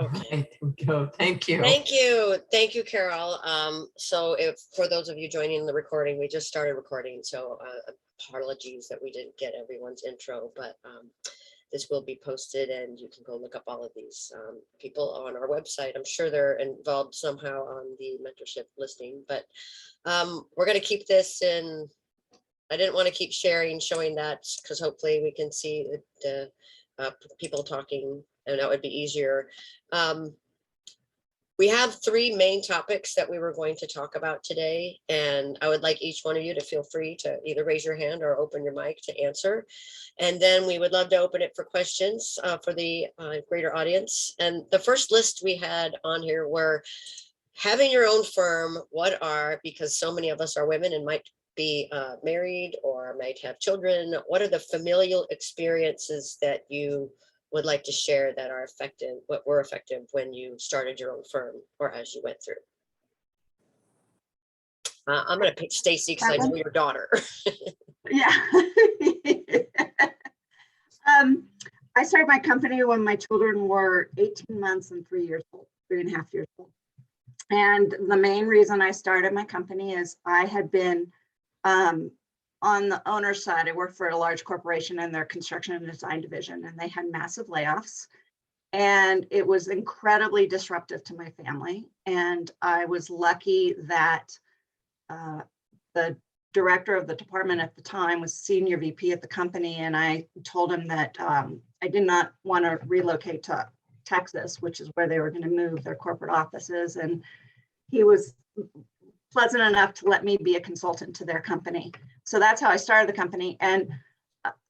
Okay. Thank you. Thank you, Carol. So if for those of you joining the recording, we just started recording, so apologies that we didn't get everyone's intro, but this will be posted and you can go look up all of these people on our website. I'm sure they're involved somehow on the mentorship listing, but we're going to keep this in. I didn't want to keep showing that because hopefully we can see the people talking and that would be easier. We have three main topics that we were going to talk about today, and I would like each one of you to feel free to either raise your hand or open your mic to answer. And then we would love to open it for questions for the greater audience. And the first list we had on here were having your own firm. What are, because so many of us are women and might be married or might have children, what are the familial experiences that you would like to share that are effective, what were effective when you started your own firm or as you went through? I'm going to pick Stacey because I know your daughter. Yeah. I started my company when my children were 18 months and 3 years old, 3.5 years old. And the main reason I started my company is I had been on the owner side. I worked for a large corporation in their construction and design division, and they had massive layoffs. And it was incredibly disruptive to my family. And I was lucky that the director of the department at the time was senior VP at the company. And I told him that I did not want to relocate to Texas, which is where they were going to move their corporate offices. And he was pleasant enough to let me be a consultant to their company. So that's how I started the company. And,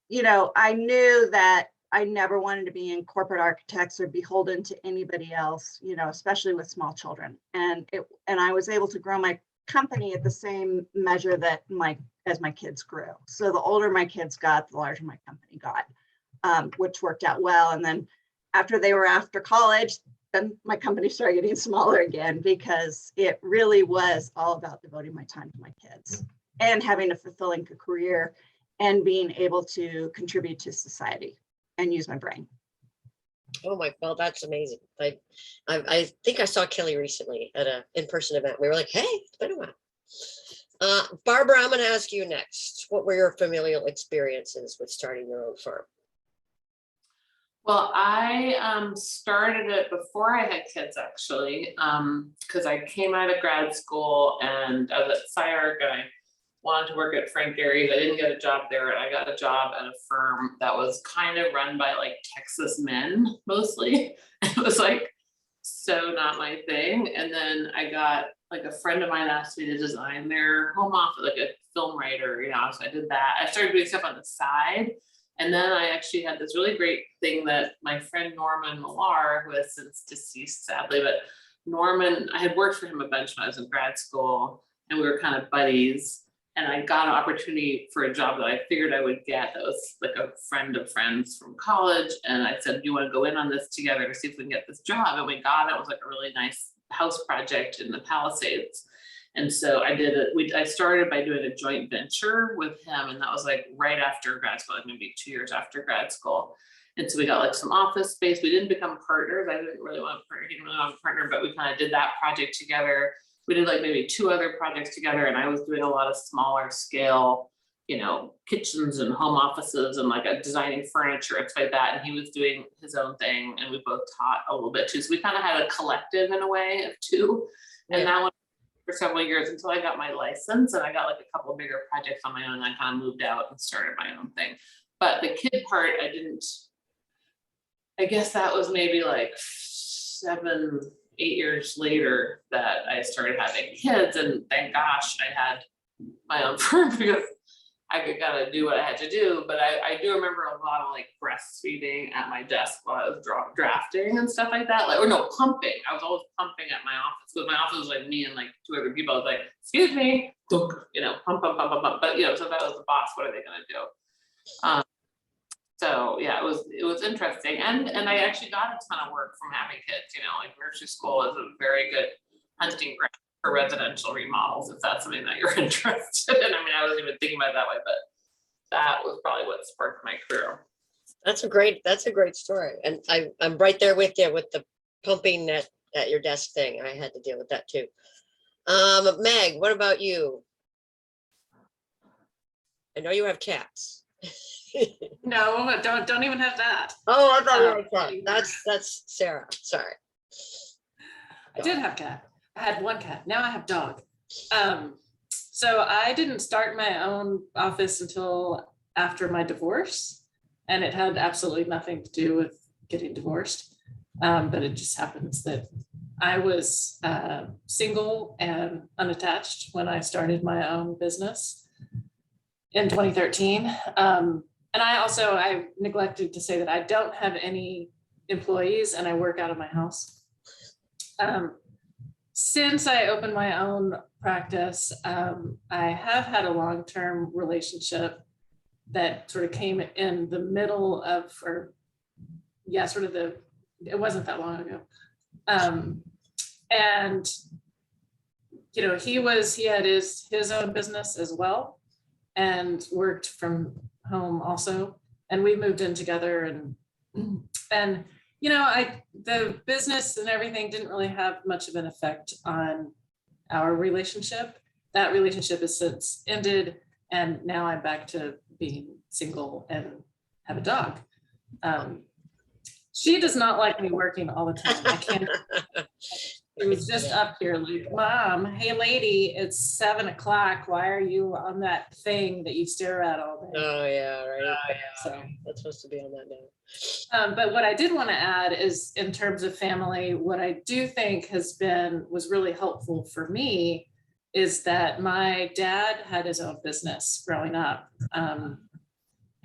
you know, I knew that I never wanted to be in corporate architects or beholden to anybody else, you know, especially with small children. And I was able to grow my company at the same measure that as my kids grew. So the older my kids got, the larger my company got, which worked out well. And then after they were after college, then my company started getting smaller again, because it really was all about devoting my time to my kids and having a fulfilling career and being able to contribute to society and use my brain. Oh my, well, that's amazing. I think I saw Kelly recently at an in-person event. We were like, hey, it's been a while. Barbara, I'm going to ask you next. What were your familial experiences with starting your own firm? Well, I started it before I had kids, actually, because I came out of grad school and I was at SciArc and I wanted to work at Frank Gehry's. I didn't get a job there, and I got a job at a firm that was kind of run by like Texas men mostly. It was like so not my thing. And then I got like a friend of mine asked me to design their home office, like a film writer, you know, so I did that. I started doing stuff on the side. And then I actually had this really great thing that my friend Norman Millar, who has since deceased sadly, but Norman, I had worked for him a bunch when I was in grad school and we were kind of buddies. And I got an opportunity for a job that I figured I would get that was like a friend of friends from college. And I said, do you want to go in on this together to see if we can get this job? And we got it. It was like a really nice house project in the Palisades. And so I did it. I started by doing a joint venture with him, and that was like right after grad school, like maybe 2 years after grad school. And so we got like some office space. We didn't become partners. I didn't really want a partner. He didn't really want a partner, but we kind of did that project together. We did like maybe 2 other projects together, and I was doing a lot of smaller scale, you know, kitchens and home offices and like designing furniture and stuff like that. And he was doing his own thing, and we both taught a little bit too. So we kind of had a collective in a way of 2, and that one for several years until I got my license, and I got like a couple of bigger projects on my own, and I kind of moved out and started my own thing. But the kid part, I guess that was maybe like 7, 8 years later that I started having kids, and thank gosh I had my own firm because I gotta do what I had to do. But I do remember a lot of like breastfeeding at my desk while I was drafting and stuff like that. Like, or no, pumping. I was always pumping at my office because my office was like me and like 2 other people. I was like, excuse me, you know, pump. But you know, so that was the boss. What are they gonna do? So yeah, it was interesting, and I actually got a ton of work from having kids. You know, like nursery school is a very good hunting ground for residential remodels, if that's something that you're interested in. I mean, I wasn't even thinking about it that way, but that was probably what sparked my career. That's a great story, and I'm right there with you with the pumping at your desk thing. I had to deal with that too. Meg, what about you? I know you have cats. No, don't even have that. Oh, I thought you had cats. That's Sarah. Sorry. I did have cat. I had one cat. Now I have dog. So I didn't start my own office until after my divorce, and it had absolutely nothing to do with getting divorced. But it just happens that I was single and unattached when I started my own business in 2013. And I neglected to say that I don't have any employees and I work out of my house. Since I opened my own practice, I have had a long-term relationship that sort of came in the middle of, it wasn't that long ago. And, he had his own business as well and worked from home also. And we moved in together and the business and everything didn't really have much of an effect on our relationship. That relationship has since ended, and now I'm back to being single and have a dog. She does not like me working all the time. I can't. It was just up here like, Mom, hey lady, it's 7 o'clock. Why are you on that thing that you stare at all day? Oh yeah, right. So That's supposed to be on that note. but what I did want to add is, in terms of family, what I do think was really helpful for me is that my dad had his own business growing up.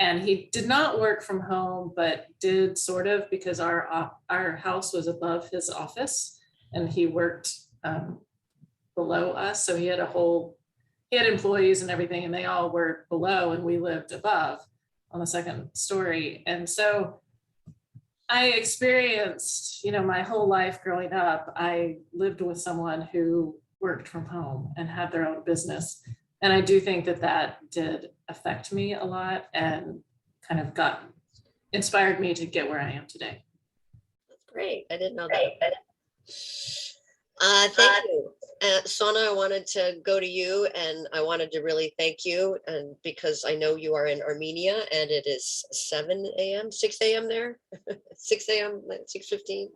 And he did not work from home, but did sort of, because our house was above his office and he worked below us. So he had employees and everything, and they all were below and we lived above on the second story. And so I experienced, my whole life growing up, I lived with someone who worked from home and had their own business. And I do think that did affect me a lot and kind of inspired me to get where I am today. That's great. I didn't know that. Thank you. Sona, I wanted to go to you, and I wanted to really thank you, and because I know you are in Armenia and it is 7 a.m., 6 a.m. there, 6 a.m., 6:15.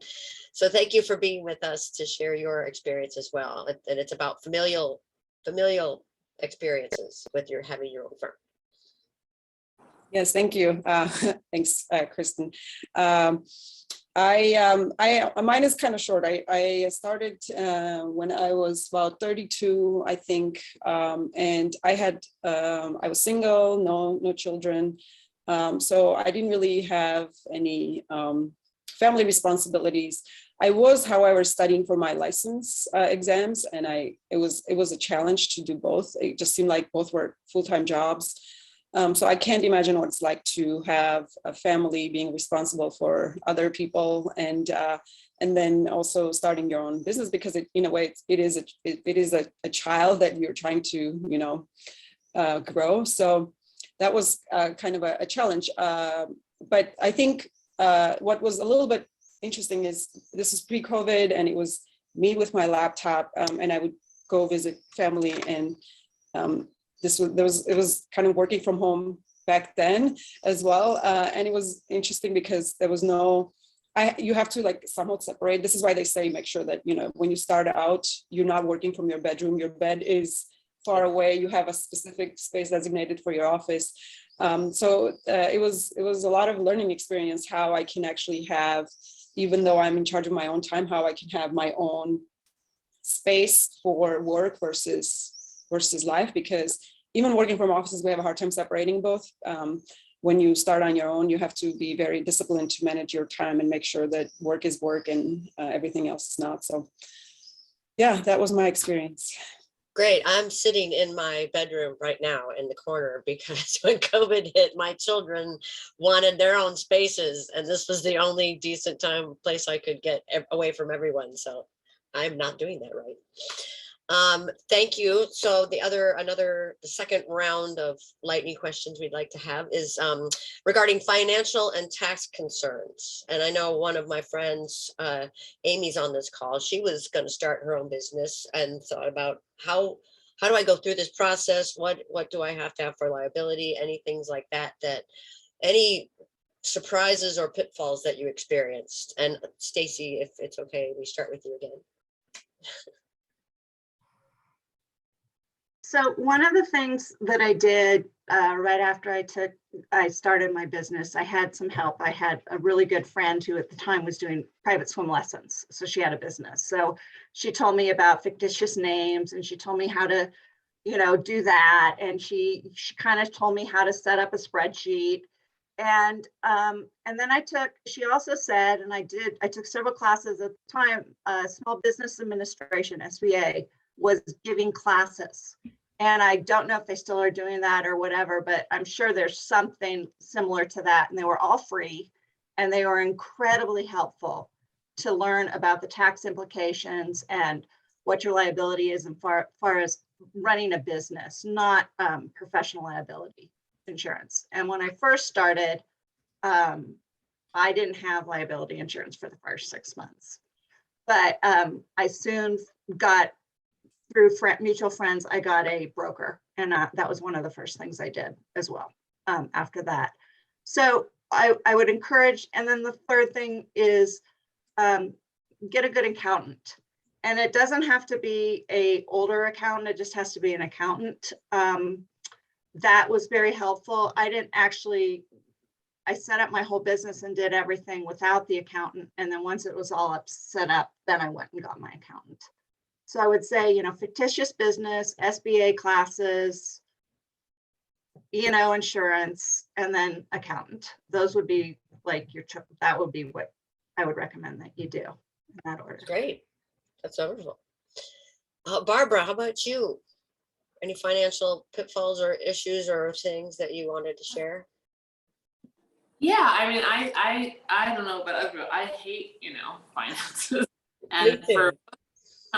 So thank you for being with us to share your experience as well. And it's about familial experiences with having your own firm. Yes, thank you. Thanks, Kyrsten. Mine is kind of short. I started when I was about 32, I think, and I was single, no children, so I didn't really have any family responsibilities. I was, however, studying for my license exams, and it was a challenge to do both. It just seemed like both were full-time jobs. So I can't imagine what it's like to have a family, being responsible for other people, and then also starting your own business, because in a way it is a child that you're trying to grow. So that was kind of a challenge. But I think what was a little bit interesting is this is pre-COVID, and it was me with my laptop, and I would go visit family, and it was kind of working from home back then as well. And it was interesting because there was you have to somewhat separate. This is why they say, make sure that, when you start out, you're not working from your bedroom. Your bed is far away. You have a specific space designated for your office. So it was a lot of learning experience, how I can actually have, even though I'm in charge of my own time, how I can have my own space for work versus life, because even working from offices, we have a hard time separating both. When you start on your own, you have to be very disciplined to manage your time and make sure that work is work and everything else is not. So yeah, that was my experience. Great. I'm sitting in my bedroom right now in the corner, because when COVID hit, my children wanted their own spaces, and this was the only decent place I could get away from everyone. So I'm not doing that right. Thank you. So the second round of lightning questions we'd like to have is regarding financial and tax concerns. And I know one of my friends, Amy's on this call. She was going to start her own business and thought about how do I go through this process? What do I have to have for liability? Any things like that, any surprises or pitfalls that you experienced? And Stacey, if it's okay, we start with you again. So one of the things that I did right after I started my business, I had some help. I had a really good friend who at the time was doing private swim lessons. So she had a business. So she told me about fictitious names and she told me how to, do that. And she kind of told me how to set up a spreadsheet. And then she also said, and I took several classes at the time, Small Business Administration, SBA, was giving classes. And I don't know if they still are doing that or whatever, but I'm sure there's something similar to that. And they were all free and they were incredibly helpful to learn about the tax implications and what your liability is as far as running a business, not professional liability insurance. And when I first started, I didn't have liability insurance for the first 6 months, but I soon got, through mutual friends, I got a broker, and that was one of the first things I did as well after that. So I would encourage, and then the third thing is get a good accountant. And it doesn't have to be an older accountant, it just has to be an accountant. That was very helpful. I set up my whole business and did everything without the accountant. And then once it was all set up, then I went and got my accountant. So I would say, fictitious business, SBA classes, insurance, and then accountant. Those would be that would be what I would recommend that you do in that order. Great. That's wonderful. Barbara, how about you? Any financial pitfalls or issues or things that you wanted to share? Yeah, I mean, I don't know about other people. I hate, finances. And for a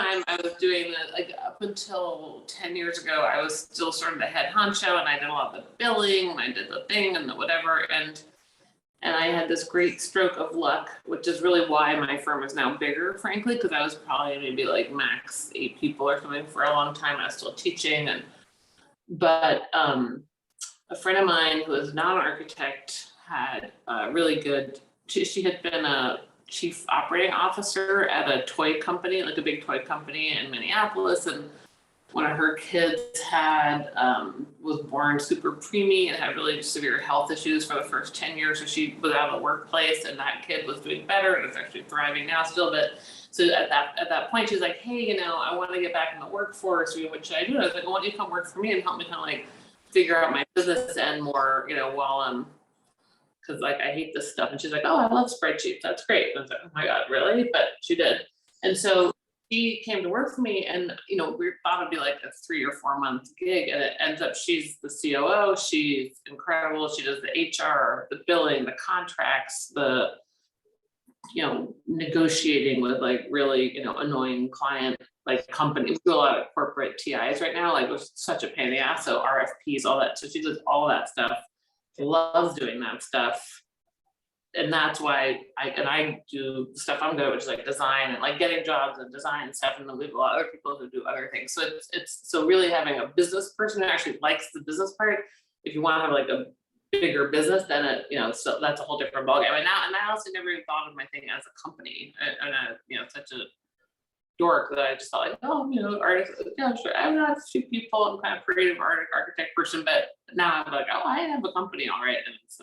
time I was doing that, like up until 10 years ago, I was still sort of the head honcho and I did a lot of the billing and I did the thing and the whatever. And I had this great stroke of luck, which is really why my firm is now bigger, frankly, because I was probably maybe like max 8 people or something for a long time. I was still teaching. But a friend of mine who is not an architect had really good, she had been a chief operating officer at a toy company, like a big toy company in Minneapolis. And one of her kids was born super preemie and had really severe health issues for the first 10 years. So she was out of the workplace and that kid was doing better and is actually thriving now still. But so at that point, she was like, hey, I want to get back in the workforce. What should I do? I was like, well, why don't you come work for me and help me kind of like figure out my business and more, while I'm, because like I hate this stuff. And she's like, oh, I love spreadsheets. That's great. And I was like, oh my God, really? But she did. And so she came to work for me and, we thought it'd be like a 3 or 4 month gig. And it ends up, she's the COO. She's incredible. She does the HR, the billing, the contracts, the, negotiating with like really, annoying client, like company. We do a lot of corporate TIs right now. Like it was such a pain in the ass. So RFPs, all that. So she does all that stuff. Loves doing that stuff. And that's why I do the stuff I'm good at, which is like design and like getting jobs and design stuff. And then we have a lot of other people who do other things. So it's so really having a business person who actually likes the business part. If you want to have like a bigger business, then so that's a whole different ballgame. And I also never even thought of my thing as a company and such a dork that I just thought like, artist, sure. I'm not a few people. I'm kind of creative architect person, but now I'm like, I have a company, all right. And it's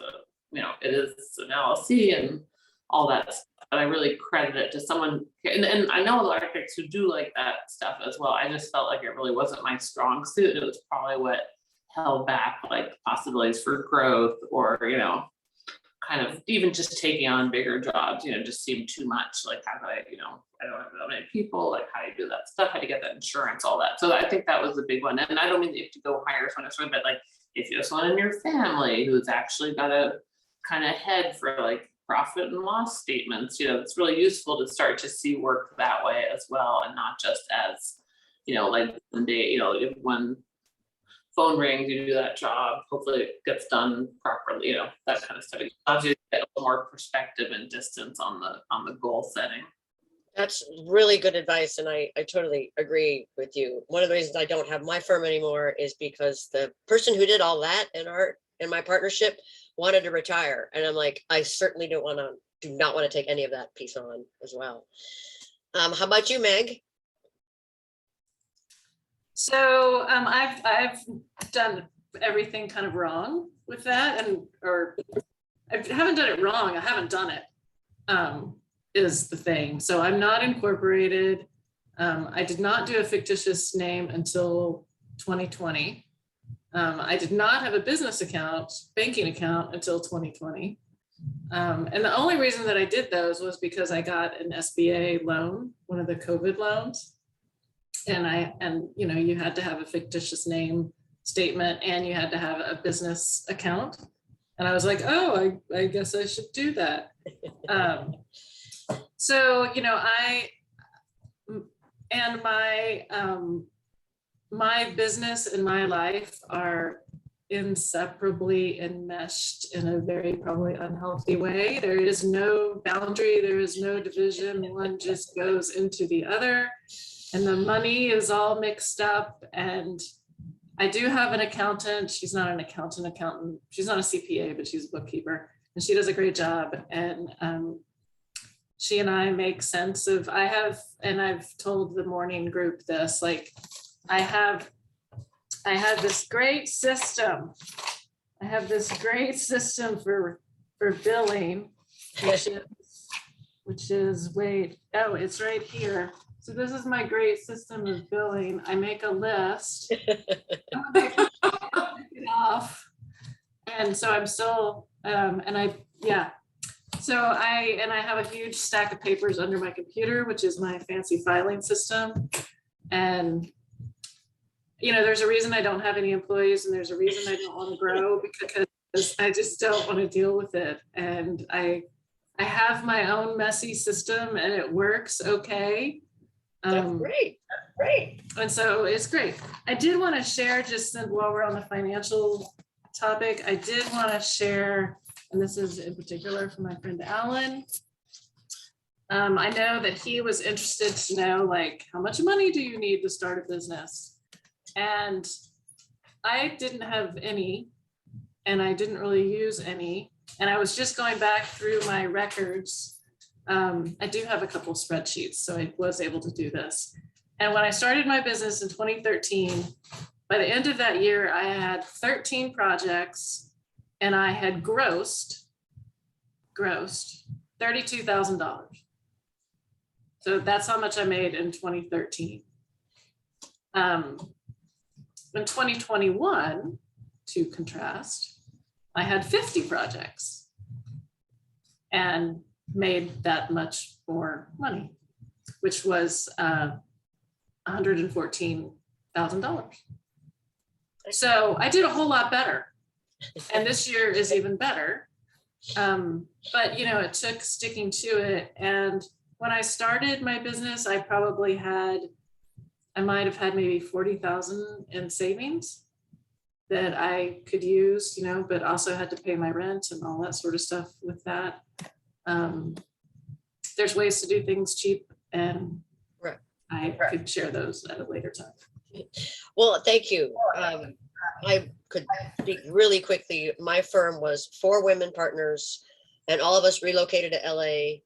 it is an LLC and all that stuff. But I really credit it to someone, and I know a lot of architects who do like that stuff as well. I just felt like it really wasn't my strong suit. It was probably what held back like possibilities for growth or, kind of even just taking on bigger jobs, just seemed too much. Like how do I, I don't have that many people, like how do you do that stuff, how do you get that insurance, all that. So I think that was the big one. And I don't mean that you have to go hire someone, but like if you have someone in your family who's actually got a kind of head for like profit and loss statements, it's really useful to start to see work that way as well, and not just as like one day, if one phone rings, you do that job, hopefully it gets done properly, that kind of stuff. It allows you to get a little more perspective and distance on the goal setting. That's really good advice, and I totally agree with you. One of the reasons I don't have my firm anymore is because the person who did all that in my partnership wanted to retire, and I'm like, I certainly do not want to take any of that piece on as well. How about you, Meg? So I've done everything kind of wrong with that, or I haven't done it wrong. I haven't done it. Is the thing. So I'm not incorporated. I did not do a fictitious name until 2020. I did not have a business account, banking account until 2020. And the only reason that I did those was because I got an SBA loan, one of the COVID loans. And you had to have a fictitious name statement and you had to have a business account. And I was like, oh, I guess I should do that. So, my business and my life are inseparably enmeshed in a very probably unhealthy way. There is no boundary, there is no division. One just goes into the other, and the money is all mixed up. And I do have an accountant. She's not an accountant. She's not a CPA, but she's a bookkeeper, and she does a great job. And she and I make sense of, I've told the morning group this, like, I have this great system. I have this great system for billing, which is, wait, oh, it's right here. So this is my great system of billing. I make a list. It off. And so I'm still, So I have a huge stack of papers under my computer, which is my fancy filing system. And, there's a reason I don't have any employees, and there's a reason I don't want to grow, because I just don't want to deal with it. And I have my own messy system and it works okay. That's great. That's great. And so it's great. I did want to share, just while we're on the financial topic, I did want to share, and this is in particular for my friend Alan. I know that he was interested to know, like, how much money do you need to start a business? And I didn't have any, and I didn't really use any. And I was just going back through my records. I do have a couple spreadsheets, so I was able to do this. And when I started my business in 2013, by the end of that year, I had 13 projects, and I had grossed $32,000. So that's how much I made in 2013. In 2021, to contrast, I had 50 projects and made that much more money, which was $114,000. So I did a whole lot better. And this year is even better. But it took sticking to it. And when I started my business, I might have had maybe 40,000 in savings that I could use, but also had to pay my rent and all that sort of stuff with that. There's ways to do things cheap, and right. I could share those at a later time. Well, thank you. I could speak really quickly. My firm was 4 women partners, and all of us relocated to LA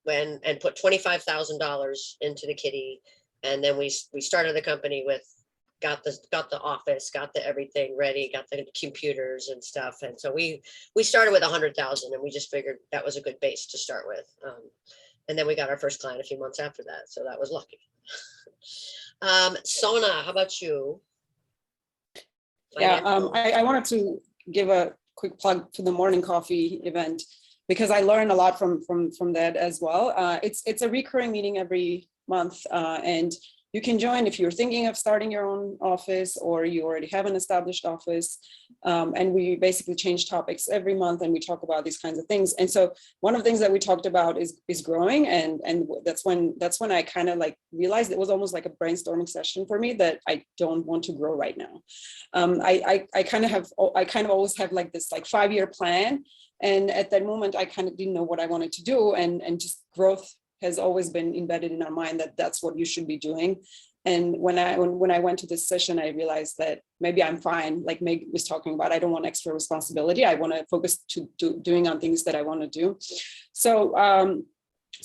and put $25,000 into the kitty. And then we started the company with, got the office, got the everything ready, got the computers and stuff. And so we started with 100,000, and we just figured that was a good base to start with. And then we got our first client a few months after that. So that was lucky. Sona, how about you? Yeah, I wanted to give a quick plug for the morning coffee event, because I learned a lot from that as well. It's a recurring meeting every month, and you can join if you're thinking of starting your own office or you already have an established office. And we basically change topics every month and we talk about these kinds of things. And so one of the things that we talked about is growing. And that's when I kind of like realized it was almost like a brainstorming session for me that I don't want to grow right now. I kind of always have like this like 5-year plan. And at that moment, I kind of didn't know what I wanted to do, and just growth has always been embedded in our mind that that's what you should be doing. And when I went to this session, I realized that maybe I'm fine. Like Meg was talking about, I don't want extra responsibility. I want to focus to doing on things that I want to do. So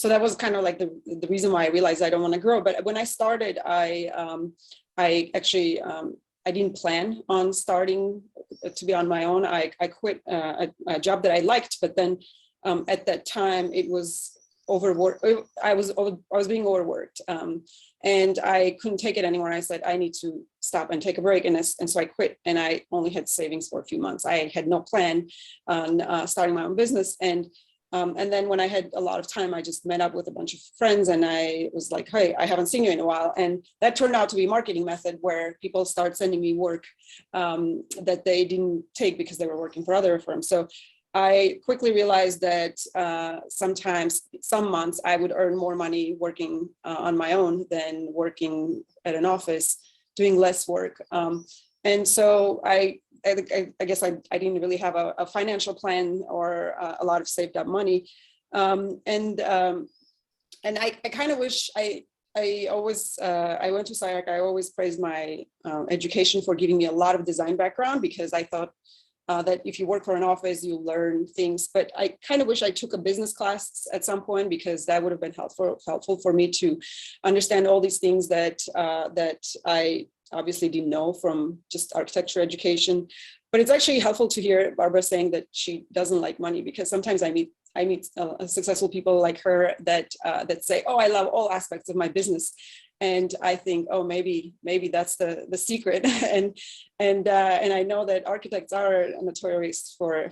that was kind of like the reason why I realized I don't want to grow. But when I started, I actually I didn't plan on starting to be on my own. I quit a job that I liked, but then at that time it was overworked. I was being overworked, and I couldn't take it anymore. I said I need to stop and take a break, and so I quit. And I only had savings for a few months. I had no plan on starting my own business, and then when I had a lot of time, I just met up with a bunch of friends and I was like, hey, I haven't seen you in a while. And that turned out to be a marketing method where people start sending me work that they didn't take because they were working for other firms. So I quickly realized that some months I would earn more money working on my own than working at an office, doing less work. And so I guess I didn't really have a financial plan or a lot of saved up money. And I kind of wish I went to SCIAC. I always praised my education for giving me a lot of design background, because I thought that if you work for an office, you learn things. But I kind of wish I took a business class at some point, because that would have been helpful for me to understand all these things that I obviously didn't know from just architecture education. But it's actually helpful to hear Barbara saying that she doesn't like money, because sometimes I meet successful people like her that say, oh, I love all aspects of my business. And I think, oh, maybe that's the secret. and I know that architects are notorious for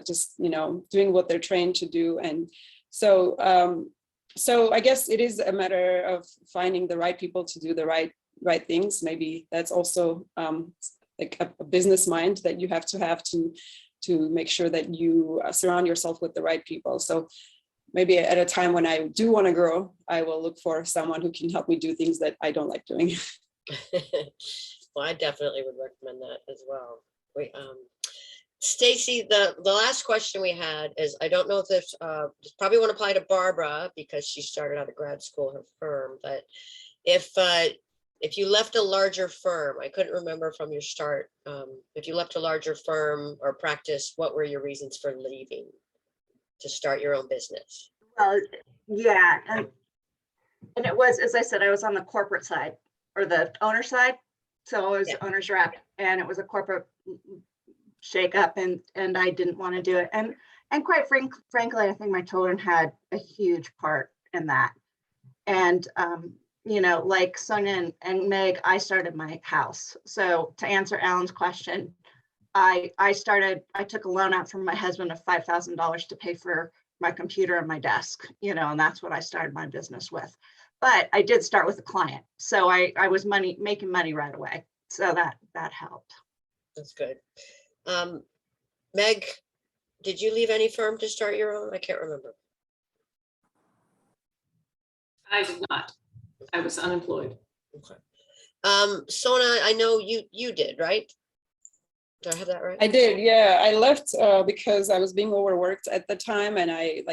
just, doing what they're trained to do. And so I guess it is a matter of finding the right people to do the right things. Maybe that's also like a business mind that you have to make sure that you surround yourself with the right people. So maybe at a time when I do want to grow, I will look for someone who can help me do things that I don't like doing. Well, I definitely would recommend that as well. Stacey, the last question we had is, I don't know if this probably won't apply to Barbara because she started out of grad school, her firm, but if you left a larger firm, I couldn't remember from your start, if you left a larger firm or practice, what were your reasons for leaving to start your own business? Well, yeah, and it was, as I said, I was on the corporate side or the owner side. So I was owner's rep, and it was a corporate shakeup, and I didn't want to do it. And quite frankly, I think my children had a huge part in that. And like Sona and Meg, I started my house. So to answer Alan's question, I took a loan out from my husband of $5,000 to pay for my computer and my desk, and that's what I started my business with. But I did start with a client. So I was making money right away. So that helped. That's good. Meg, did you leave any firm to start your own? I can't remember. I did not. I was unemployed. Okay. Sona, I know you did, right? Do I have that right? I did, yeah. I left because I was being overworked at the time, and I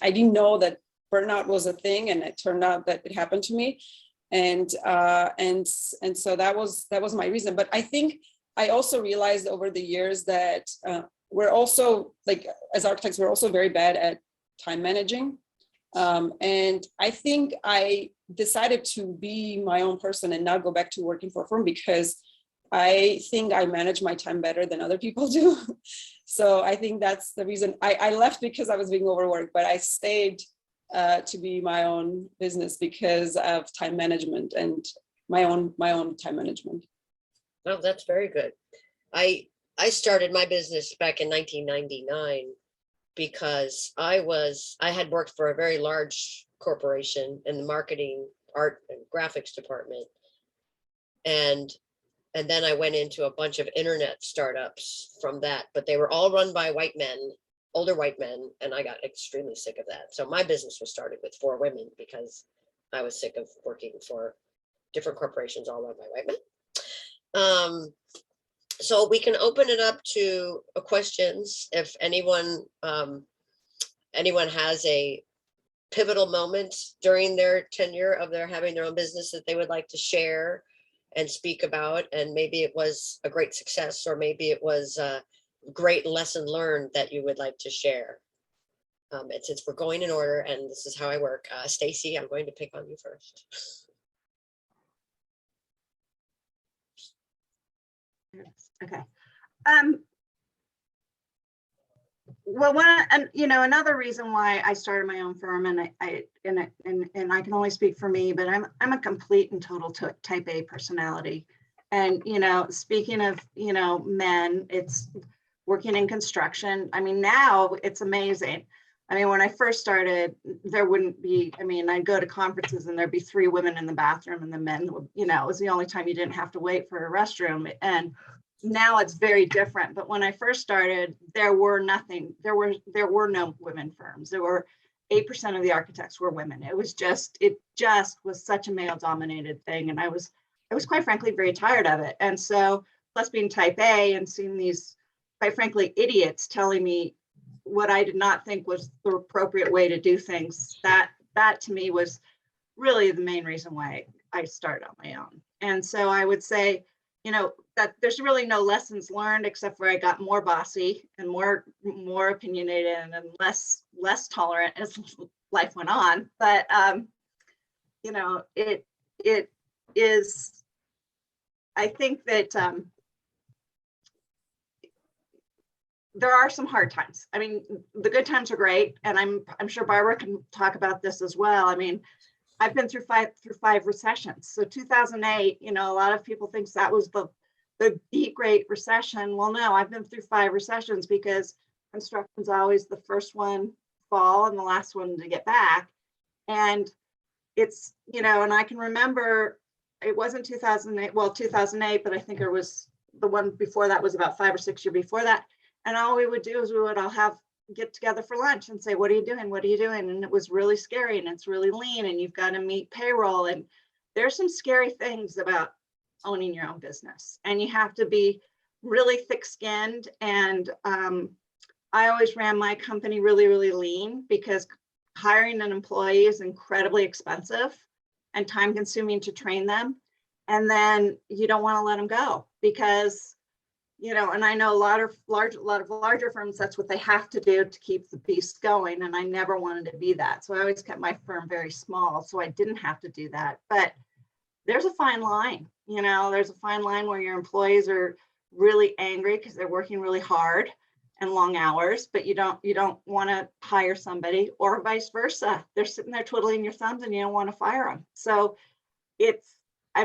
didn't know that burnout was a thing, and it turned out that it happened to me, and so that was my reason. But I think I also realized over the years that we're also, like, as architects, we're also very bad at time managing. And I think I decided to be my own person and not go back to working for a firm, because I think I manage my time better than other people do. So I think that's the reason I left, because I was being overworked, but I stayed to be my own business because of time management and my own time management. Oh, that's very good. I started my business back in 1999 because I had worked for a very large corporation in the marketing art and graphics department. And then I went into a bunch of internet startups from that, but they were all run by white men, older white men, and I got extremely sick of that. So my business was started with 4 women because I was sick of working for different corporations all run by white men. So we can open it up to questions if anyone has a pivotal moment during their tenure of their having their own business that they would like to share and speak about, and maybe it was a great success, or maybe it was a great lesson learned that you would like to share. And since we're going in order, and this is how I work, Stacey, I'm going to pick on you first. Okay. Well, another reason why I started my own firm, and I can only speak for me, but I'm a complete and total type A personality. And, speaking of, men, it's working in construction. I mean, now it's amazing. I mean, when I first started, there wouldn't be, I'd go to conferences and there'd be 3 women in the bathroom, and the men would, it was the only time you didn't have to wait for a restroom. And now it's very different. But when I first started, there were no women firms. There were 8% of the architects were women. It just was such a male dominated thing. And I was quite frankly very tired of it. And so, plus being type A and seeing these, quite frankly, idiots telling me what I did not think was the appropriate way to do things, that to me was really the main reason why I started on my own. And so I would say, that there's really no lessons learned, except for I got more bossy and more opinionated and less tolerant as life went on. But it is, I think that there are some hard times. I mean, the good times are great, and I'm sure Barbara can talk about this as well. I mean, I've been through five recessions. So 2008, a lot of people think that was the Great Recession. Well, no, I've been through 5 recessions, because construction's always the first one fall and the last one to get back. And it's, and I can remember it wasn't 2008, well, 2008, but I think it was the one before that was about 5 or 6 years before that. And all we would do is we would all get together for lunch and say, what are you doing? What are you doing? And it was really scary, and it's really lean, and you've got to meet payroll. And there's some scary things about owning your own business, and you have to be really thick-skinned. And I always ran my company really, really lean, because hiring an employee is incredibly expensive and time consuming to train them. And then you don't want to let them go, because and I know a lot of larger firms, that's what they have to do to keep the beast going. And I never wanted to be that. So I always kept my firm very small, so I didn't have to do that. But there's a fine line, there's a fine line where your employees are really angry because they're working really hard and long hours, but you don't want to hire somebody, or vice versa. They're sitting there twiddling your thumbs and you don't want to fire them. So it's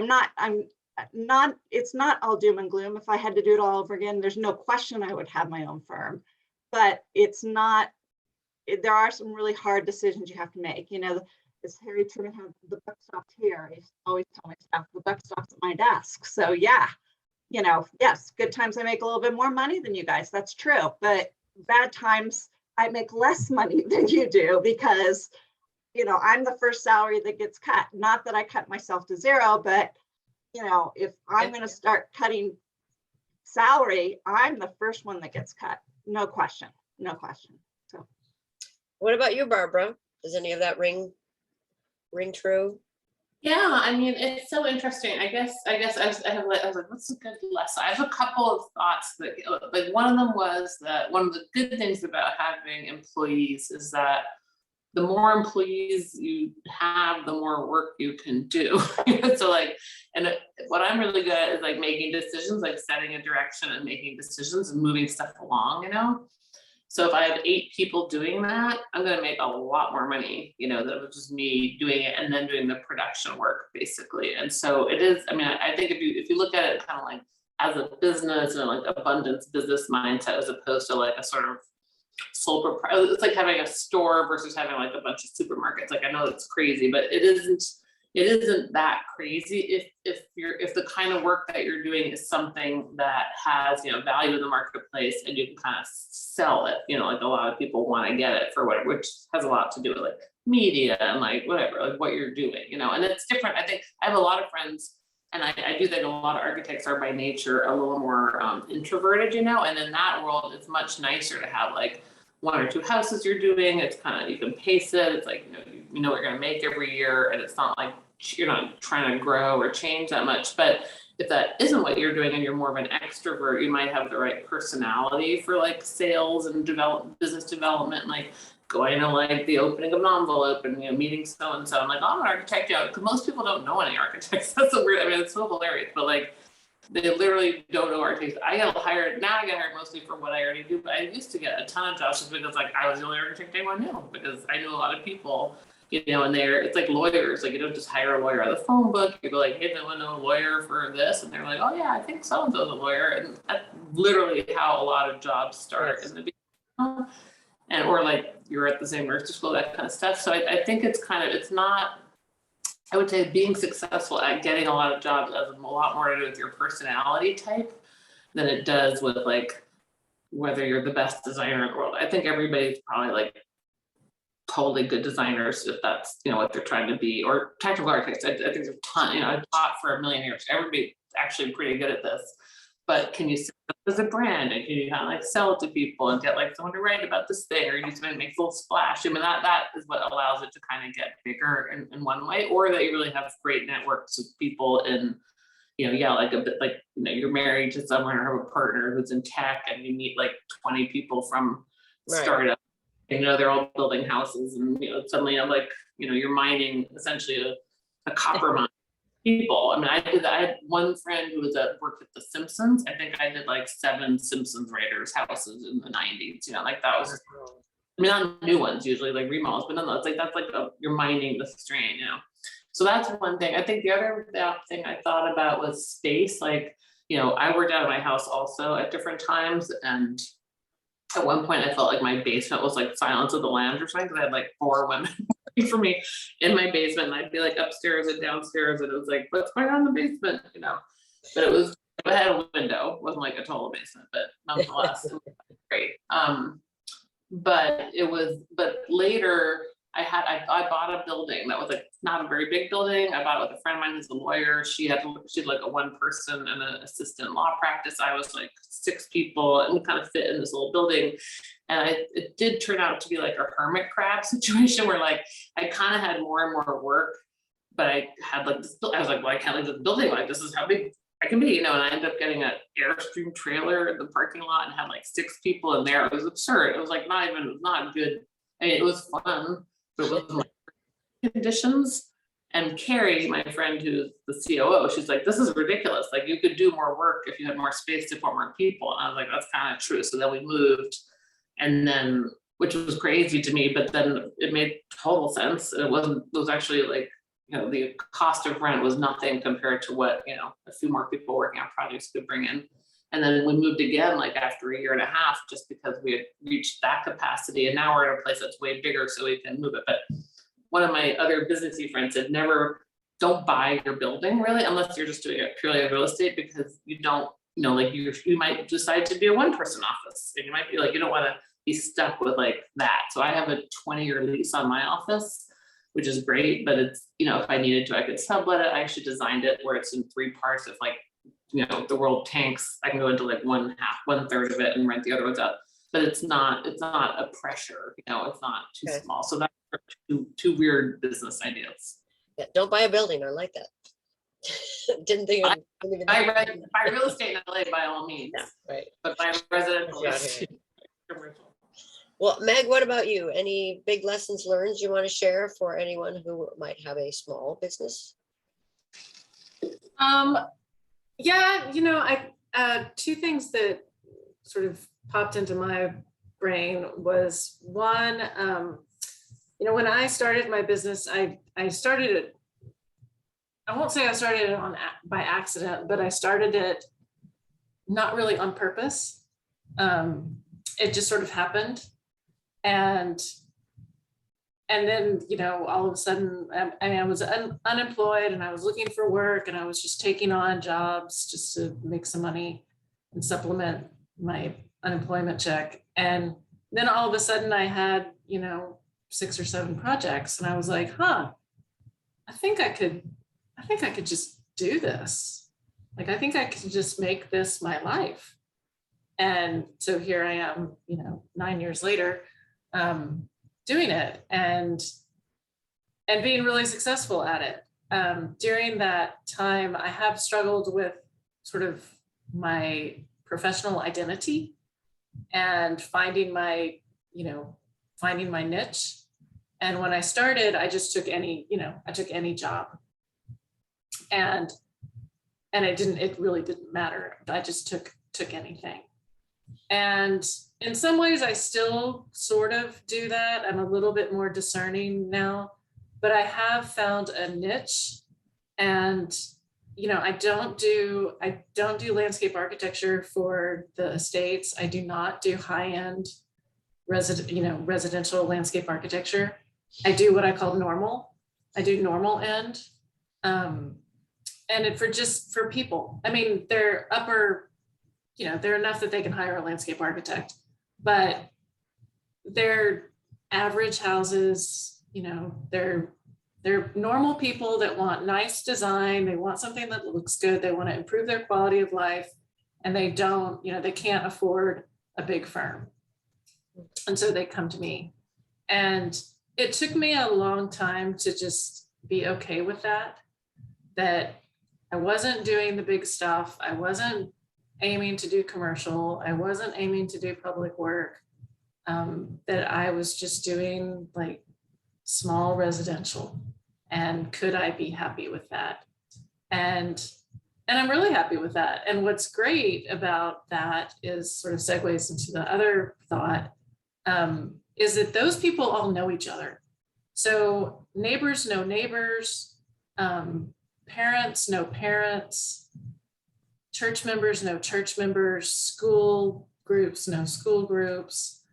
not all doom and gloom. If I had to do it all over again, there's no question I would have my own firm. But there are some really hard decisions you have to make. As Harry Truman had, the buck stops here. I always tell my staff, the buck stops at my desk. So yeah, yes, good times I make a little bit more money than you guys. That's true. But bad times I make less money than you do, because I'm the first salary that gets cut. Not that I cut myself to zero, but if I'm going to start cutting salary, I'm the first one that gets cut. No question. So, What about you, Barbara? Does any of that ring true? Yeah, it's so interesting. I guess I was like, what's a good lesson? I have a couple of thoughts that, like, one of them was that one of the good things about having employees is that the more employees you have, the more work you can do. So what I'm really good at is like making decisions, like setting a direction and making decisions and moving stuff along, So if I have 8 people doing that, I'm going to make a lot more money, than it was just me doing it and then doing the production work, basically. And so it is, I think if you look at it kind of like as a business and like abundance business mindset, as opposed to like a sort of sole proprietor, it's like having a store versus having like a bunch of supermarkets. Like, I know it's crazy, but it isn't, it isn't that crazy if the kind of work that you're doing is something that has, you know, value in the marketplace and you can kind of sell it, you know, like a lot of people want to get it for whatever, which has a lot to do with like media and like whatever, like what you're doing, you know, and it's different. I think I have a lot of friends, and I do think a lot of architects are by nature a little more introverted, you know, and in that world, it's much nicer to have like 1 or 2 houses you're doing. It's kind of, you can pace it. It's like, you know what you're gonna make every year, and it's not like you're not trying to grow or change that much. But if that isn't what you're doing and you're more of an extrovert, you might have the right personality for like sales and business development, like going to like the opening of an envelope and, you know, meeting so-and-so. I'm like, oh, I'm an architect, you know, because most people don't know any architects. That's so weird. I mean, it's so hilarious, but like, they literally don't know architects. I get hired, now I get hired mostly for what I already do, but I used to get a ton of jobs just because like I was the only architect anyone knew, because I knew a lot of people, you know, and it's like lawyers, like you don't just hire a lawyer out of the phone book, you go like, hey, no one know a lawyer for this, and they're like, oh yeah, I think so-and-so's a lawyer, and that's literally how a lot of jobs start in the beginning, and or like you're at the same nursing school, that kind of stuff. So I think it's kind of, it's not, I would say being successful at getting a lot of jobs has a lot more to do with your personality type than it does with like whether you're the best designer in the world. I think everybody's probably like totally good designers if that's, you know, what they're trying to be, or technical architects. I think there's a ton, you know, I've taught for a million years. Everybody's actually pretty good at this. But can you sell it as a brand, and can you kind of like sell it to people and get like someone to write about this thing, or you need to make a little splash? I mean, that is what allows it to kind of get bigger in one way, or that you really have great networks of people in, you know, yeah, like a bit like, you know, you're married to someone or have a partner who's in tech and you meet like 20 people from startup, you know, they're all building houses, and, you know, suddenly you know, like, you know, you're mining essentially a copper mine. People. I mean, I had one friend who worked at The Simpsons. I think I did like 7 Simpsons writers' houses in the 90s. You know, like that was just, I mean, not new ones usually, like remodels, but nonetheless, like that's like you're mining the strain, you know. So that's one thing. I think the other thing I thought about was space. Like, you know, I worked out of my house also at different times, and at one point I felt like my basement was like Silence of the Lambs or something, because I had like 4 women for me in my basement, and I'd be like upstairs and downstairs, and it was like, what's going on in the basement, you know? But it had a window, it wasn't like a total basement, but nonetheless, it was great. But later I bought a building that was like not a very big building. I bought it with a friend of mine who's a lawyer. She had like a 1 person and an assistant law practice. I was like 6 people, and we kind of fit in this little building. And it did turn out to be like a hermit crab situation where like I kind of had more and more work, but I had like this, I was like, well, I can't leave this building, like this is how big I can be, you know. And I ended up getting an Airstream trailer in the parking lot and had like 6 people in there. It was absurd. It was like not good. I mean, it was fun, but it wasn't like conditions. And Carrie, my friend who's the COO, she's like, this is ridiculous. Like you could do more work if you had more space to put more people. And I was like, that's kind of true. So then we moved, and then, which was crazy to me, but then it made total sense. It was actually like, you know, the cost of rent was nothing compared to what, you know, a few more people working on projects could bring in. And then we moved again, like after 1.5 years, just because we had reached that capacity. And now we're in a place that's way bigger, so we can move it. But one of my other businessy friends said, don't buy your building really, unless you're just doing it purely as real estate, because you don't, you know, like you might decide to be a 1-person office, and you might be like, you don't want to be stuck with like that. So I have a 20-year lease on my office, which is great, but it's, you know, if I needed to, I could sublet it. I actually designed it where it's in 3 parts. If like, you know, the world tanks, I can go into like 1/3 of it and rent the other ones out. But it's not a pressure, you know, it's not too small. So that's two weird business ideas. Yeah, don't buy a building. I like that. Didn't think of buy real estate in LA by all means. Yeah, right. But buy residential. Well, Meg, what about you? Any big lessons learned you want to share for anyone who might have a small business? Yeah, you know, I 2 things that sort of popped into my brain was one, you know, when I started my business, I started it, I won't say I started it by accident, but I started it not really on purpose. It just sort of happened. And and then, all of a sudden, I was unemployed and I was looking for work, and I was just taking on jobs just to make some money and supplement my unemployment check. And then all of a sudden I had, 6 or 7 projects, and I was like, I think I could just do this. Like, I think I could just make this my life. And so here I am, 9 years later, doing it and being really successful at it. During that time, I have struggled with sort of my professional identity and finding my niche. And when I started, I just took any job, and it really didn't matter. I just took anything. And in some ways I still sort of do that. I'm a little bit more discerning now, but I have found a niche. And I don't do landscape architecture for the estates. I do not do high-end residential landscape architecture. I do what I call normal. I do normal end. And for people. I mean, they're upper, they're enough that they can hire a landscape architect, but they're average houses, they're normal people that want nice design. They want something that looks good. They want to improve their quality of life, and they don't, they can't afford a big firm. And so they come to me, and it took me a long time to just be okay with that I wasn't doing the big stuff. I wasn't aiming to do commercial. I wasn't aiming to do public work. That I was just doing like small residential. And could I be happy with that? And I'm really happy with that. And what's great about that is sort of segues into the other thought, is that those people all know each other. So neighbors know neighbors, parents know parents, church members know church members, school groups know school groups,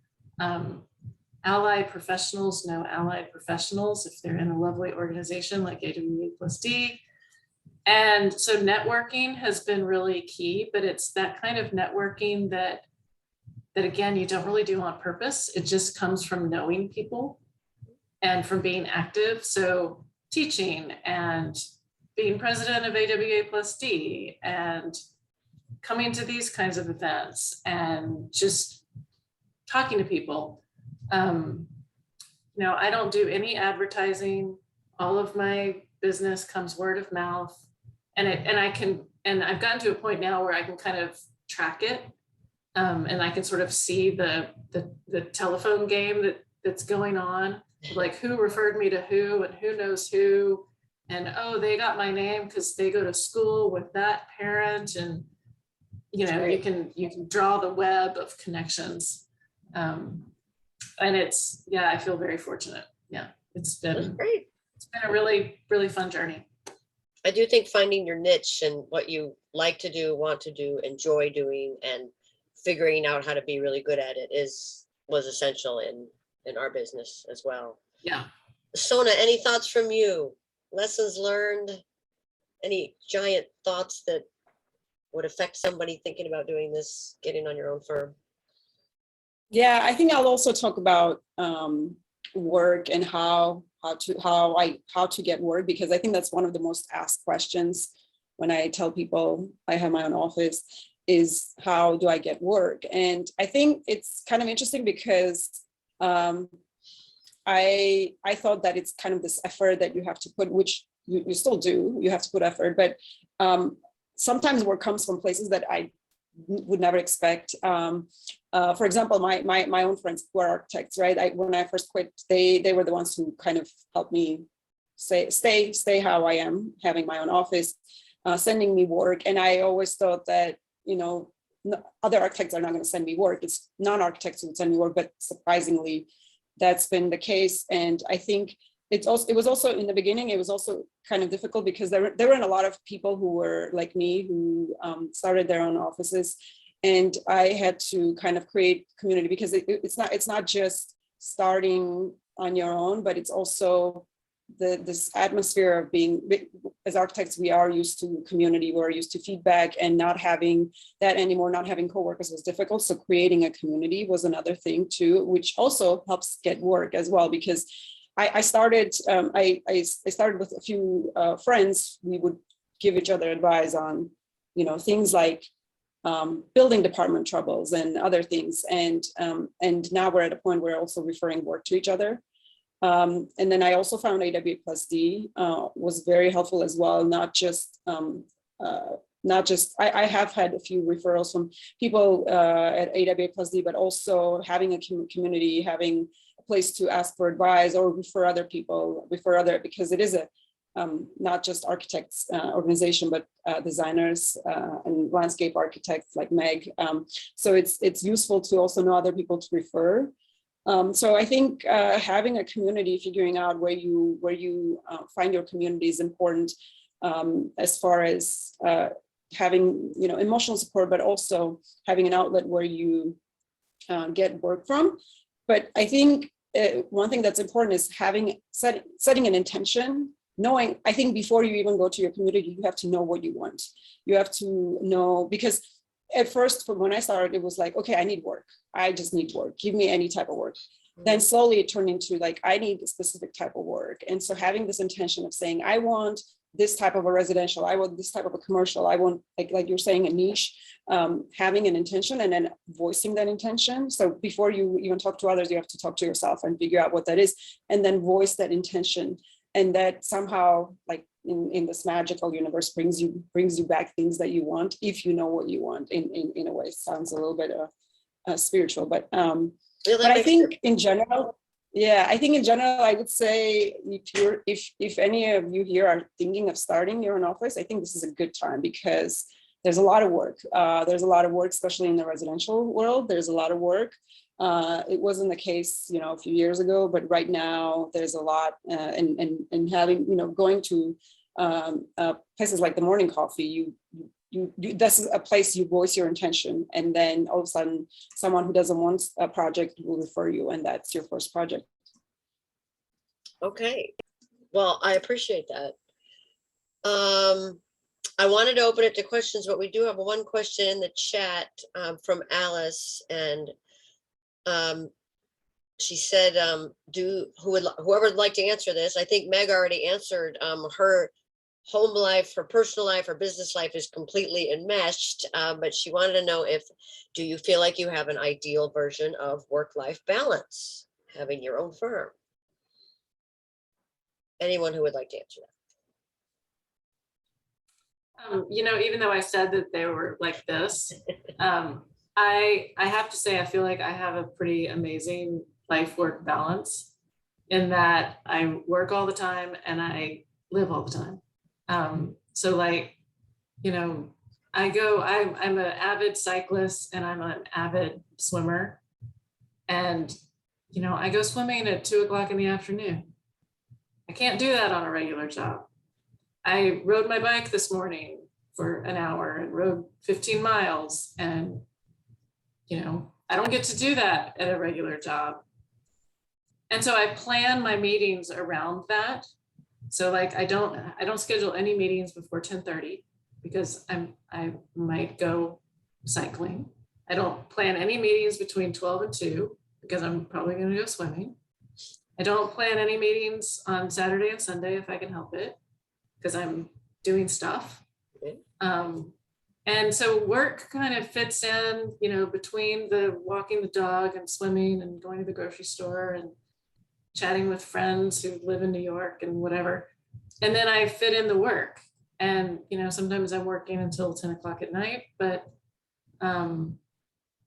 allied professionals know allied professionals if they're in a lovely organization like AWA+D. And so networking has been really key, but it's that kind of networking that again, you don't really do on purpose. It just comes from knowing people and from being active. So teaching and being president of AWA+D and coming to these kinds of events and just talking to people. I don't do any advertising. All of my business comes word of mouth, and I've gotten to a point now where I can kind of track it, and I can sort of see the telephone game that's going on, like who referred me to who and who knows who, and oh, they got my name because they go to school with that parent, and you can draw the web of connections. And I feel very fortunate. Yeah, it's been great. It's been a really, really fun journey. I do think finding your niche and what you like to do, want to do, enjoy doing, and figuring out how to be really good at it was essential in our business as well. Yeah. Sona, any thoughts from you? Lessons learned? Any giant thoughts that would affect somebody thinking about doing this, getting on your own firm? Yeah, I think I'll also talk about work and how to get work, because I think that's one of the most asked questions when I tell people I have my own office is how do I get work? And I think it's kind of interesting because I thought that it's kind of this effort that you have to put, which you still do, you have to put effort, but sometimes work comes from places that I would never expect. For example, my own friends who are architects, right? When I first quit, they were the ones who kind of helped me stay how I am, having my own office, sending me work. And I always thought that, other architects are not going to send me work. It's non-architects who would send me work, but surprisingly, that's been the case. And I think it was also in the beginning, it was also kind of difficult because there weren't a lot of people who were like me who started their own offices, and I had to kind of create community because it's not just starting on your own, but it's also this atmosphere of being, as architects, we are used to community, we're used to feedback, and not having that anymore, not having coworkers was difficult. So creating a community was another thing too, which also helps get work as well, because I started with a few friends. We would give each other advice on, things like building department troubles and other things. And now we're at a point where we're also referring work to each other. And then I also found AWA+D was very helpful as well. Not just, I have had a few referrals from people at AWA+D, but also having a community, having a place to ask for advice or refer other people, because it is a not just architects organization, but designers and landscape architects like Meg. So it's useful to also know other people to refer. So I think having a community, figuring out where you find your community is important, as far as having emotional support, but also having an outlet where you get work from. But I think one thing that's important is setting an intention. Knowing, I think before you even go to your community, you have to know what you want. You have to know, because at first, from when I started, it was like, okay, I need work. I just need work. Give me any type of work. Then slowly it turned into like, I need a specific type of work. And so having this intention of saying, I want this type of a residential, I want this type of a commercial, I want, like you're saying, a niche, having an intention and then voicing that intention. So before you even talk to others, you have to talk to yourself and figure out what that is, and then voice that intention. And that somehow, like in this magical universe, brings you back things that you want, if you know what you want. In a way, it sounds a little bit spiritual, but I think in general, I would say if any of you here are thinking of starting your own office, I think this is a good time, because there's a lot of work. There's a lot of work, especially in the residential world. There's a lot of work. It wasn't the case, a few years ago, but right now there's a lot, and having, going to places like the morning coffee, this is a place you voice your intention, and then all of a sudden someone who doesn't want a project will refer you, and that's your first project. Okay, well, I appreciate that. I wanted to open it to questions, but we do have one question in the chat from Alice, and she said, whoever would like to answer this. I think Meg already answered. Her home life, her personal life, her business life is completely enmeshed, but she wanted to know do you feel like you have an ideal version of work-life balance, having your own firm? Anyone who would like to answer that? Even though I said that they were like this, I have to say, I feel like I have a pretty amazing life-work balance, in that I work all the time and I live all the time. So like, I'm an avid cyclist and I'm an avid swimmer, and, I go swimming at 2 o'clock in the afternoon. I can't do that on a regular job. I rode my bike this morning for an hour and rode 15 miles, and I don't get to do that at a regular job. And so I plan my meetings around that. So like, I don't schedule any meetings before 10:30, because I might go cycling. I don't plan any meetings between 12 and 2, because I'm probably going to go swimming. I don't plan any meetings on Saturday and Sunday if I can help it, because I'm doing stuff. Okay. And so work kind of fits in, between the walking the dog and swimming and going to the grocery store and chatting with friends who live in New York and whatever. And then I fit in the work. And, sometimes I'm working until 10 o'clock at night, but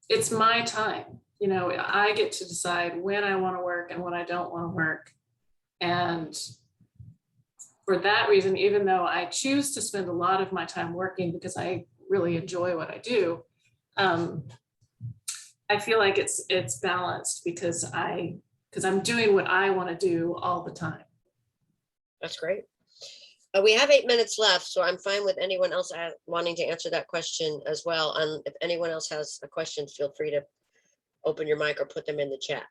it's my time. I get to decide when I want to work and when I don't want to work. And for that reason, even though I choose to spend a lot of my time working because I really enjoy what I do, I feel like it's balanced because I'm doing what I want to do all the time. That's great. We have 8 minutes left, so I'm fine with anyone else wanting to answer that question as well. And if anyone else has a question, feel free to open your mic or put them in the chat.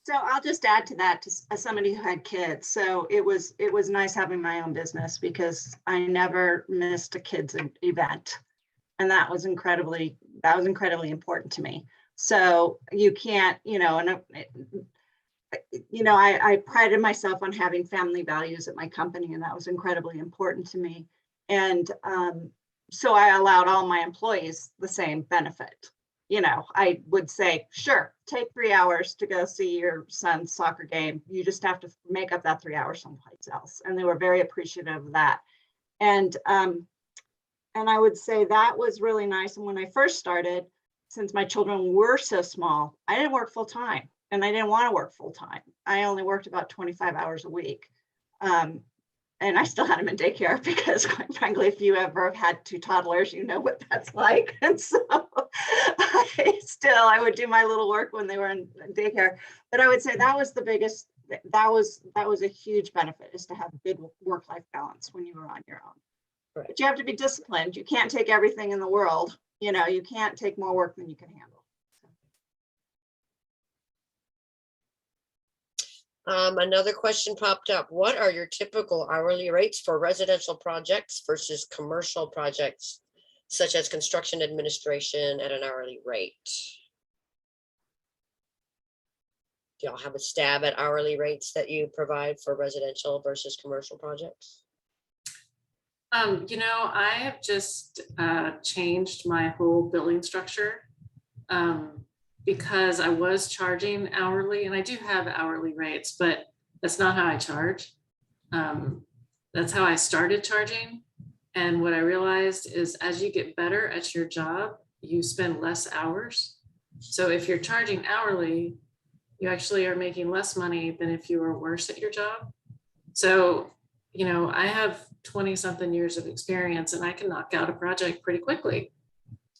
So I'll just add to that, as somebody who had kids. So it was nice having my own business because I never missed a kids event. And that was incredibly important to me. So you can't, I prided myself on having family values at my company, and that was incredibly important to me. And so I allowed all my employees the same benefit. I would say, sure, take 3 hours to go see your son's soccer game. You just have to make up that 3 hours someplace else. And they were very appreciative of that. And I would say that was really nice. And when I first started, since my children were so small, I didn't work full time, and I didn't want to work full time. I only worked about 25 hours a week. And I still had them in daycare because, quite frankly, if you ever had 2 toddlers, you know what that's like. And so I would do my little work when they were in daycare. But I would say that was the biggest, that was a huge benefit, is to have a good work-life balance when you were on your own. Right. But you have to be disciplined. You can't take everything in the world. You can't take more work than you can handle. Another question popped up. What are your typical hourly rates for residential projects versus commercial projects, such as construction administration at an hourly rate? Do y'all have a stab at hourly rates that you provide for residential versus commercial projects? I have just changed my whole billing structure because I was charging hourly, and I do have hourly rates, but that's not how I charge. That's how I started charging. And what I realized is, as you get better at your job, you spend less hours. So if you're charging hourly, you actually are making less money than if you were worse at your job. So, I have 20 something years of experience, and I can knock out a project pretty quickly.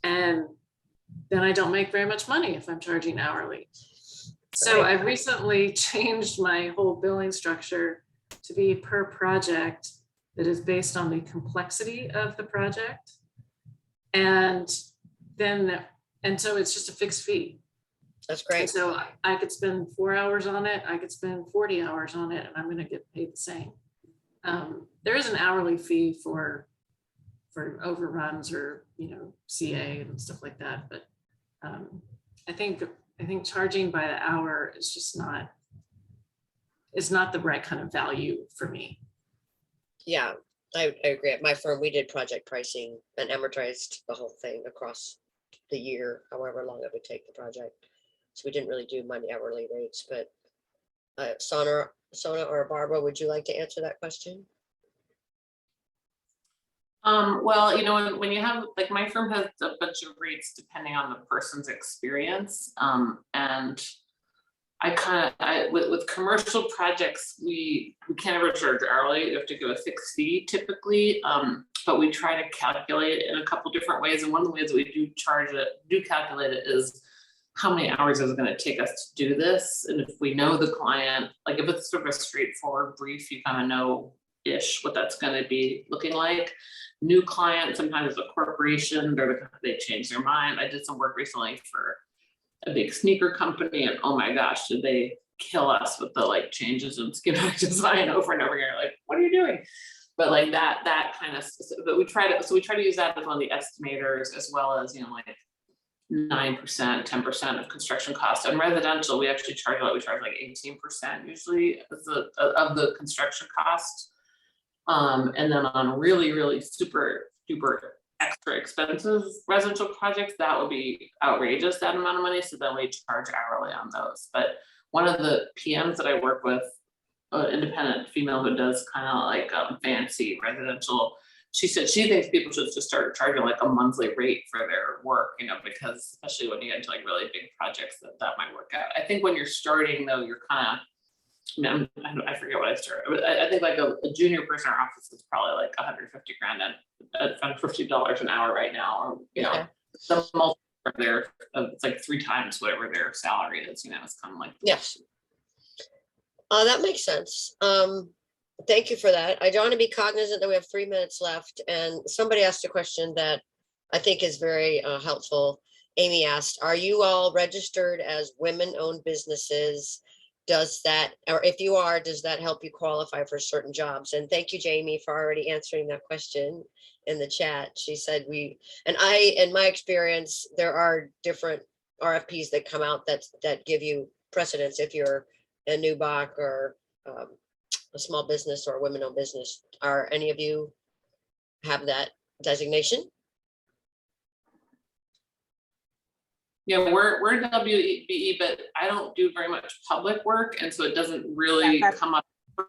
And then I don't make very much money if I'm charging hourly. So Right. I've recently changed my whole billing structure to be per project that is based on the complexity of the project. And so it's just a fixed fee. That's And great. so I could spend 4 hours on it, I could spend 40 hours on it, and I'm going to get paid the same. There is an hourly fee for overruns or, CA and stuff like that. But I think charging by the hour is just not the right kind of value for me. Yeah, I agree. At my firm, we did project pricing and amortized the whole thing across the year, however long it would take the project. So we didn't really do money hourly rates, but Sona or Barbara, would you like to answer that question? Well, when you have, like, my firm has a bunch of rates depending on the person's experience. And with commercial projects, we can't ever charge hourly. You have to go a fixed fee typically. But we try to calculate it in a couple different ways. And one of the ways that we do calculate it is how many hours is it going to take us to do this. And if we know the client, like if it's sort of a straightforward brief, you kind of know-ish what that's going to be looking like. New client, sometimes a corporation, they change their mind. I did some work recently for a big sneaker company, and oh my gosh, did they kill us with the changes in schematic design over and over again. Like, what are you doing? But that kind of, but we try to use that as one of the estimators, as well as 9%, 10% of construction costs. And residential, we actually charge 18% usually of the construction cost. And then on really, really super duper extra expensive residential projects, that would be outrageous, that amount of money. So then we charge hourly on those. But one of the PMs that I work with, an independent female who does kind of fancy residential, she said she thinks people should just start charging a monthly rate for their work, because especially when you get into really big projects, that might work out. I think when you're starting though, you're kind of, I forget what I started, but I think a junior person in our office is probably $150,000 at $50 an hour right now, or the multiple there, it's 3 times whatever their salary is. It's kind of Yes. That makes sense. Thank you for that. I want to be cognizant that we have 3 minutes left, and somebody asked a question that I think is very helpful. Amy asked, are you all registered as women-owned businesses? does that, or if you are, does that help you qualify for certain jobs? And thank you, Jamie, for already answering that question in the chat. She said in my experience, there are different RFPs that come out that give you precedence if you're a new BOC or a small business or a women-owned business. Are any of you have that designation? Yeah, we're WBE, but I don't do very much public work, and so it doesn't really Yeah, come up.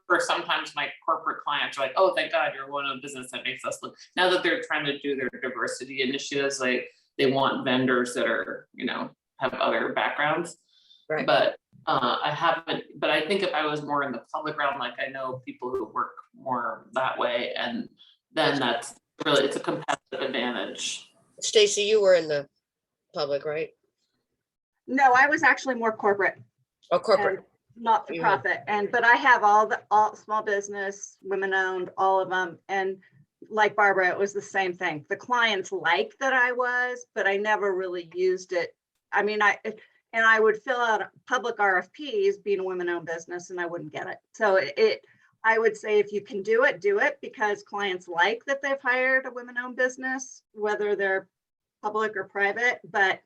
Or sometimes my corporate clients are like, "Oh, thank God you're one of business that makes us look." Now that they're trying to do their diversity initiatives, like they want vendors that are, have other backgrounds. Right. But I haven't. But I think if I was more in the public realm, like I know people who work more that way, and then it's a competitive advantage. Stacey, you were in the public, right? No, I was actually more corporate. Oh, corporate. Not for profit. But I have all small business, women owned, all of them. And like Barbara, it was the same thing. The clients liked that I was, but I never really used it. I mean, I would fill out public RFPs being a women owned business and I wouldn't get it. So I would say if you can do it because clients like that they've hired a women owned business, whether they're public or private, but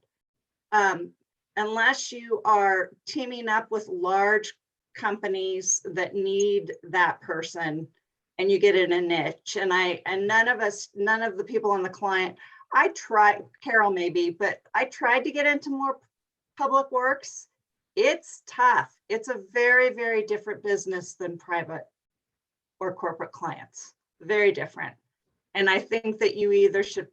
unless you are teaming up with large companies that need that person and you get in a niche, and none of the people on the client, I tried, Carol maybe, but I tried to get into more public works. It's tough. It's a very, very different business than private or corporate clients. Very different. And I think that you either should,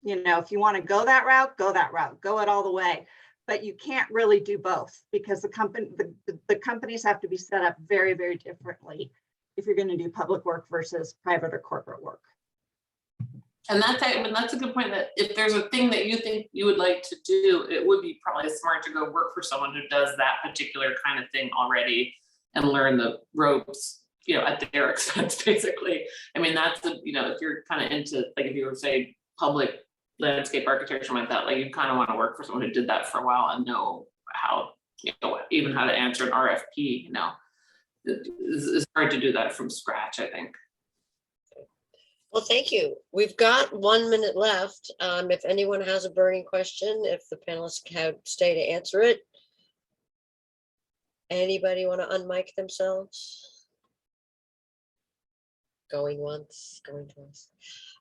if you want to go that route, go it all the way. But you can't really do both because the companies have to be set up very, very differently if you're going to do public work versus private or corporate work. And that's a good point, that if there's a thing that you think you would like to do, it would be probably smart to go work for someone who does that particular kind of thing already and learn the ropes, at their expense, basically. I mean, that's if you're kind of into, like, if you were say public landscape architecture like that, like you kind of want to work for someone who did that for a while and know how, even how to answer an RFP, it's hard to do that from scratch, I think. Well, thank you. We've got 1 minute left. If anyone has a burning question, if the panelists can stay to answer it. Anybody want to unmic themselves? Going once, going twice.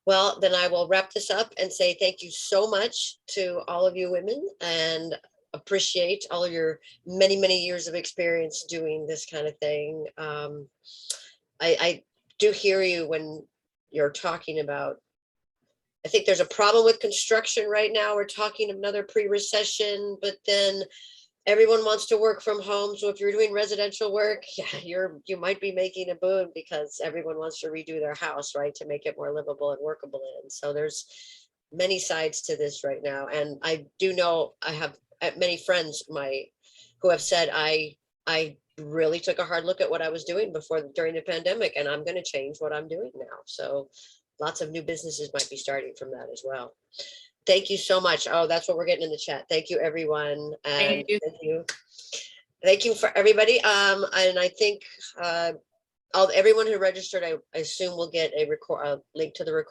Well, then I will wrap this up and say thank you so much to all of you women, and appreciate all of your many, many years of experience doing this kind of thing. I do hear you when you're talking about, I think there's a problem with construction right now. We're talking another pre-recession, but then everyone wants to work from home. So if you're doing residential work, yeah, you might be making a boon because everyone wants to redo their house, right, to make it more livable and workable in. So there's many sides to this right now. And I do know I have many friends who have said, I really took a hard look at what I was doing during the pandemic, and I'm going to change what I'm doing now. So lots of new businesses might be starting from that as well. Thank you so much. Oh, that's what we're getting in the chat. Thank you, everyone. And thank you for everybody. And I think everyone who registered, I assume will get a link to the recording.